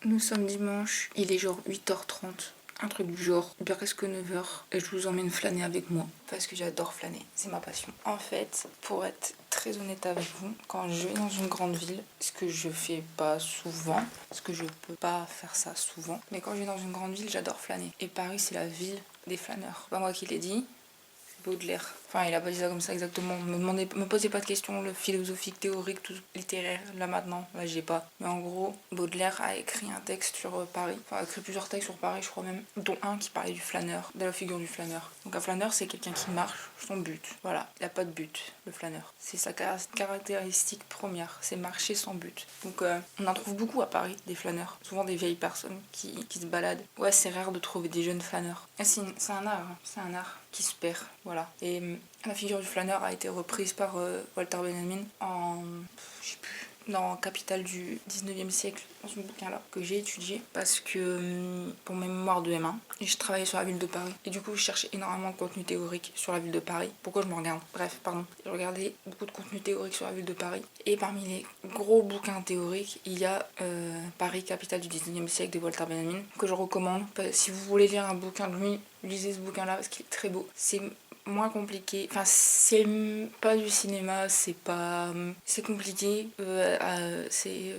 Nous sommes dimanche, il est genre 8h30. Un truc du genre, presque 9h, et je vous emmène flâner avec moi. Parce que j'adore flâner, c'est ma passion. En fait, pour être très honnête avec vous, quand je vais dans une grande ville, ce que je fais pas souvent, parce que je peux pas faire ça souvent, mais quand je vais dans une grande ville, j'adore flâner. Et Paris, c'est la ville des flâneurs. C'est pas moi qui l'ai dit, Baudelaire. Enfin, il a pas dit ça comme ça exactement. Me posez pas de questions, le philosophique, théorique, tout littéraire, là maintenant, là j'ai pas. Mais en gros, Baudelaire a écrit un texte sur Paris. Enfin, a écrit plusieurs textes sur Paris, je crois même. Dont un qui parlait du flâneur, de la figure du flâneur. Donc un flâneur, c'est quelqu'un qui marche sans but. Voilà, il a pas de but, le flâneur. C'est sa caractéristique première, c'est marcher sans but. Donc on en trouve beaucoup à Paris, des flâneurs. Souvent des vieilles personnes qui se baladent. Ouais, c'est rare de trouver des jeunes flâneurs. Ah, c'est un art, hein. C'est un art qui se perd, voilà. Et la figure du flâneur a été reprise par Walter Benjamin en, je sais plus, dans Capital du 19e siècle, dans ce bouquin-là, que j'ai étudié, parce que pour mes mémoires de M1, je travaillais sur la ville de Paris. Et du coup, je cherchais énormément de contenu théorique sur la ville de Paris. Pourquoi je me regarde? Bref, pardon. Je regardais beaucoup de contenu théorique sur la ville de Paris. Et parmi les gros bouquins théoriques, il y a Paris, Capitale du 19e siècle de Walter Benjamin, que je recommande. Si vous voulez lire un bouquin de lui, lisez ce bouquin-là parce qu'il est très beau. C'est moins compliqué, enfin c'est pas du cinéma, c'est pas, c'est compliqué, c'est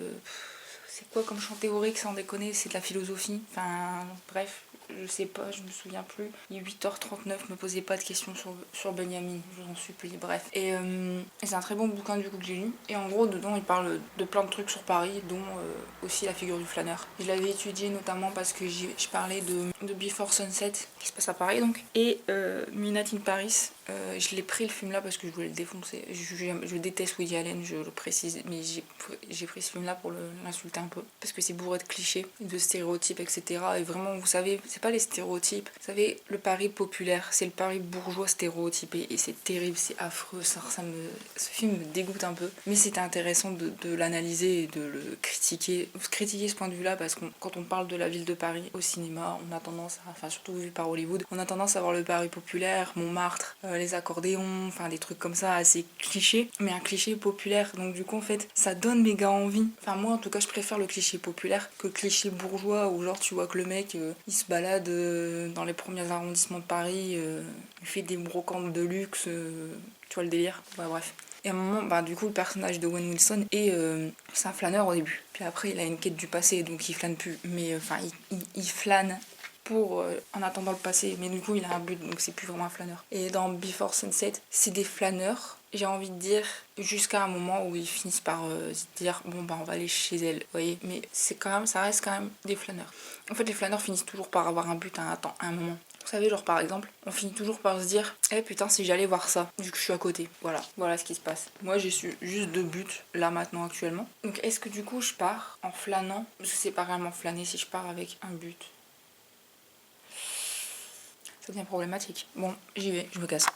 quoi comme champ théorique sans déconner, c'est de la philosophie, enfin bref, je sais pas, je me souviens plus. Il est 8h39, me posez pas de questions sur Benjamin, je vous en supplie, bref. Et c'est un très bon bouquin du coup que j'ai lu. Et en gros, dedans, il parle de plein de trucs sur Paris, dont aussi la figure du flâneur. Je l'avais étudié notamment parce que je parlais de Before Sunset, qui se passe à Paris donc. Et Midnight in Paris, je l'ai pris le film là parce que je voulais le défoncer. Je déteste Woody Allen, je le précise, mais j'ai pris ce film là pour l'insulter un peu. Parce que c'est bourré de clichés, de stéréotypes, etc. Et vraiment, vous savez, c'est pas les stéréotypes. Vous savez, le Paris populaire, c'est le Paris bourgeois stéréotypé. Et c'est terrible, c'est affreux. Ce film me dégoûte un peu. Mais c'était intéressant de l'analyser et de le critiquer. Critiquer ce point de vue-là parce que quand on parle de la ville de Paris au cinéma, on a tendance à, enfin surtout vu par Hollywood, on a tendance à voir le Paris populaire, Montmartre, les accordéons, enfin des trucs comme ça assez clichés. Mais un cliché populaire. Donc du coup, en fait, ça donne méga envie. Enfin moi, en tout cas, je préfère le cliché populaire que le cliché bourgeois où genre tu vois que le mec il se balade dans les premiers arrondissements de Paris, il fait des brocantes de luxe, tu vois le délire. Ouais, bref. Et à un moment, du coup, le personnage de Owen Wilson c'est un flâneur au début. Puis après, il a une quête du passé, donc il flâne plus. Mais enfin, il flâne pour en attendant le passé, mais du coup il a un but, donc c'est plus vraiment un flâneur. Et dans Before Sunset, c'est des flâneurs, j'ai envie de dire, jusqu'à un moment où ils finissent par se dire bon on va aller chez elle, vous voyez, mais ça reste quand même des flâneurs. En fait les flâneurs finissent toujours par avoir un but à un moment. Vous savez, genre par exemple, on finit toujours par se dire putain, si j'allais voir ça, vu que je suis à côté. Voilà ce qui se passe. Moi j'ai su juste 2 buts là maintenant actuellement. Donc est-ce que du coup je pars en flânant? Parce que c'est pas réellement flâner si je pars avec un but. Ça devient problématique. Bon, j'y vais, je me casse.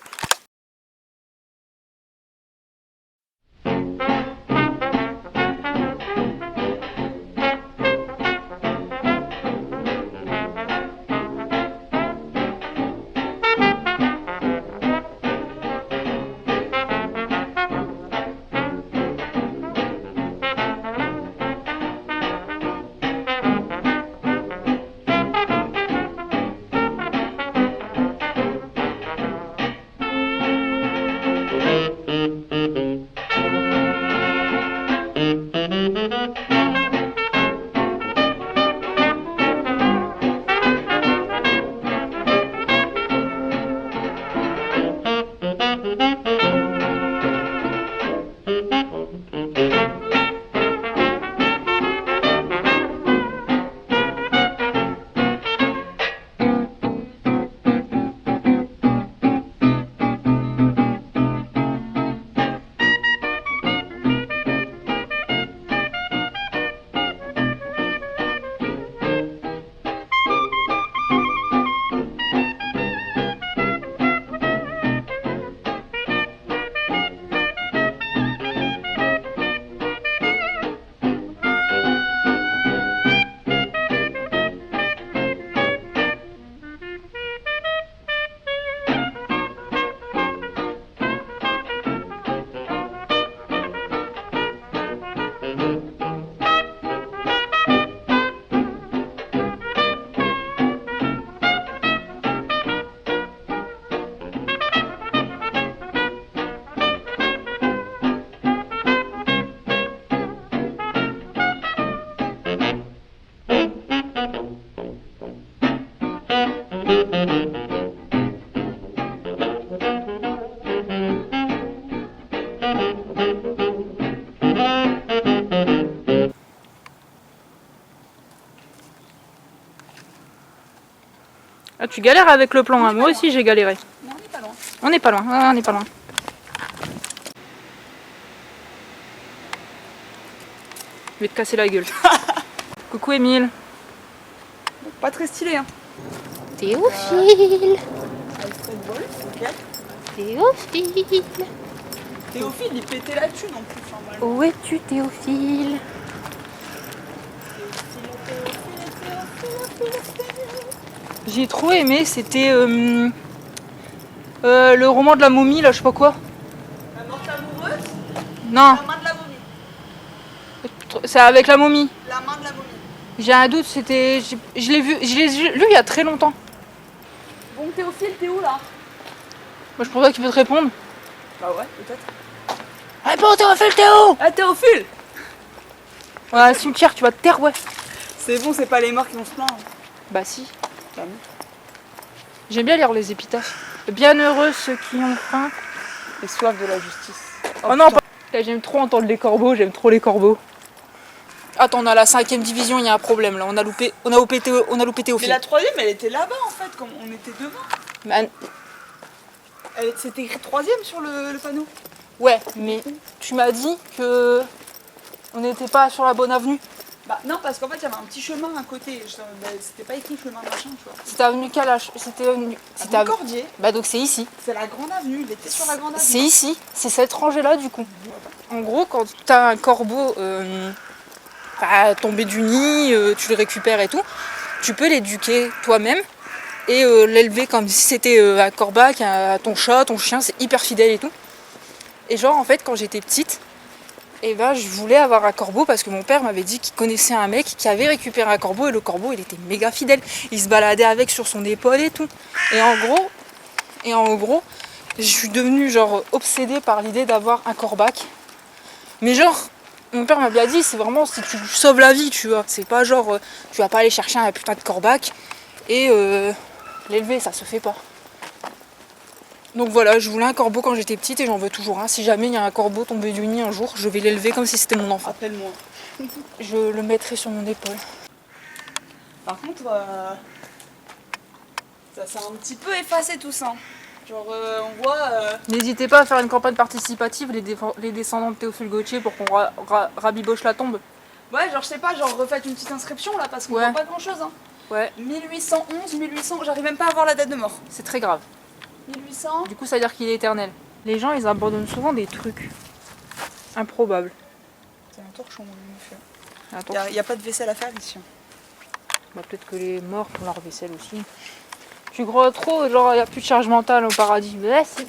Ah, tu galères avec le plan, hein. Moi aussi j'ai galéré. Non, on n'est pas loin. On n'est pas loin, on n'est pas loin. Je vais te casser la gueule. Coucou Émile. Pas très stylé, hein. Théophile. Alfred Wolf, ok. Théophile. Théophile, il pétait là-dessus non plus, normalement. Où es-tu Théophile? J'ai trop aimé, c'était le roman de la momie, là, je sais pas quoi. La morte amoureuse, Non, la main de la momie. c'est avec la momie. La main de la momie. J'ai un doute, c'était. Je l'ai vu, lu il y a très longtemps. Bon, Théophile, t'es où là? Moi, je pense pas qu'il peut te répondre. Bah ouais, peut-être. Réponds Théophile, Théo! Ah, Théophile! Ouais, cimetière, tu vas te taire, ouais. C'est bon, c'est pas les morts qui vont se plaindre. Bah si. Bah non. J'aime bien lire les épitaphes. Bienheureux ceux qui ont faim. Et soif de la justice. Oh non, là, j'aime trop entendre les corbeaux, j'aime trop les corbeaux. Attends, on a la 5ème division, il y a un problème là. On a loupé Mais Théophile. la 3ème, elle était là-bas en fait, comme on était devant. Bah, C'était écrit 3ème sur le panneau. ouais, mais tu m'as dit que on n'était pas sur la bonne avenue. Bah non, parce qu'en fait, il y avait un petit chemin à côté. C'était pas écrit chemin machin, tu vois. C'était avenue Kalash. C'était avenue. Avenue Cordier. Bah donc c'est ici. C'est la grande avenue, il était sur la grande avenue. C'est ici. C'est cette rangée là du coup. En gros, quand t'as un corbeau tombé du nid, tu le récupères et tout, tu peux l'éduquer toi-même et l'élever comme si c'était un corbac, ton chat, ton chien, c'est hyper fidèle et tout. Et genre en fait quand j'étais petite, et ben je voulais avoir un corbeau parce que mon père m'avait dit qu'il connaissait un mec qui avait récupéré un corbeau et le corbeau il était méga fidèle. Il se baladait avec sur son épaule et tout. Et en gros, je suis devenue genre obsédée par l'idée d'avoir un corbac. Mais genre, mon père m'a bien dit, c'est vraiment si tu sauves la vie, tu vois. C'est pas genre, tu vas pas aller chercher un putain de corbac et l'élever, ça se fait pas. Donc voilà, je voulais un corbeau quand j'étais petite et j'en veux toujours un. Si jamais il y a un corbeau tombé du nid un jour, je vais l'élever comme si c'était mon enfant. Appelle-moi. Je le mettrai sur mon épaule. Par contre, ça s'est un petit peu effacé tout ça. Genre, on voit. N'hésitez pas à faire une campagne participative, les descendants de Théophile Gautier, pour qu'on rabiboche la tombe. Ouais, genre, je sais pas, genre, refaites une petite inscription là, parce qu'on Ouais. voit pas grand chose. Hein. Ouais, 1811, 1800, j'arrive même pas à voir la date de mort. c'est très grave. 1800. Du coup, ça veut dire qu'il est éternel. Les gens, ils abandonnent souvent des trucs improbables. C'est un torchon, mon fait. Attends, Y a pas de vaisselle à faire ici. bah, peut-être que les morts font leur vaisselle aussi. Tu crois trop, genre, il n'y a plus de charge mentale au paradis. Mais si.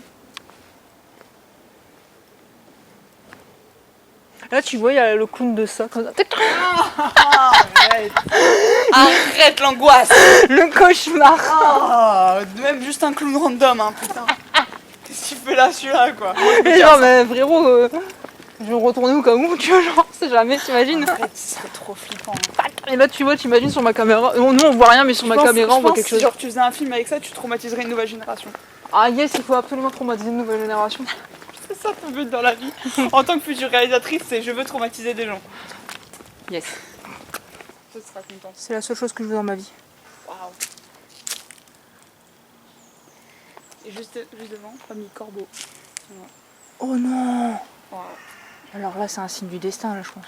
Là, tu vois, il y a le clown de ça. Comme ça. Arrête. Arrête l'angoisse. Le cauchemar. Même juste un clown random, hein, putain. Qu'est-ce que tu fais là, celui-là, quoi? Et genre, mais frérot, je vais retourner où comme où, tu vois, genre, c'est jamais, t'imagines. Arrête, ce serait trop flippant. Et là, tu vois, t'imagines sur ma caméra. Nous, on voit rien, mais sur ma caméra, on voit quelque chose. Genre, tu faisais un film avec ça, tu traumatiserais une nouvelle génération. Ah, yes, il faut absolument traumatiser une nouvelle génération. C'est ça ton but dans la vie. En tant que future réalisatrice, c'est je veux traumatiser des gens. Yes. Je serai contente. C'est la seule chose que je veux dans ma vie. Waouh. Et juste devant, famille Corbeau. Voilà. Oh non. Waouh. Alors là, c'est un signe du destin, là, je pense.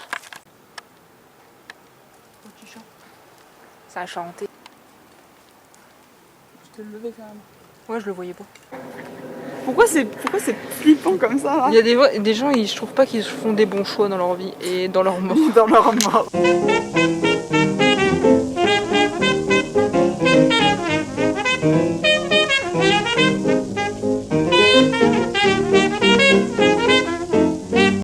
Oh, tu chantes. Ça a chanté. Je te le levais quand même. Ouais, je le voyais pas. Pourquoi c'est flippant comme ça là? Il y a des gens, je trouve pas qu'ils font des bons choix dans leur vie et dans leur mort. Dans leur mort.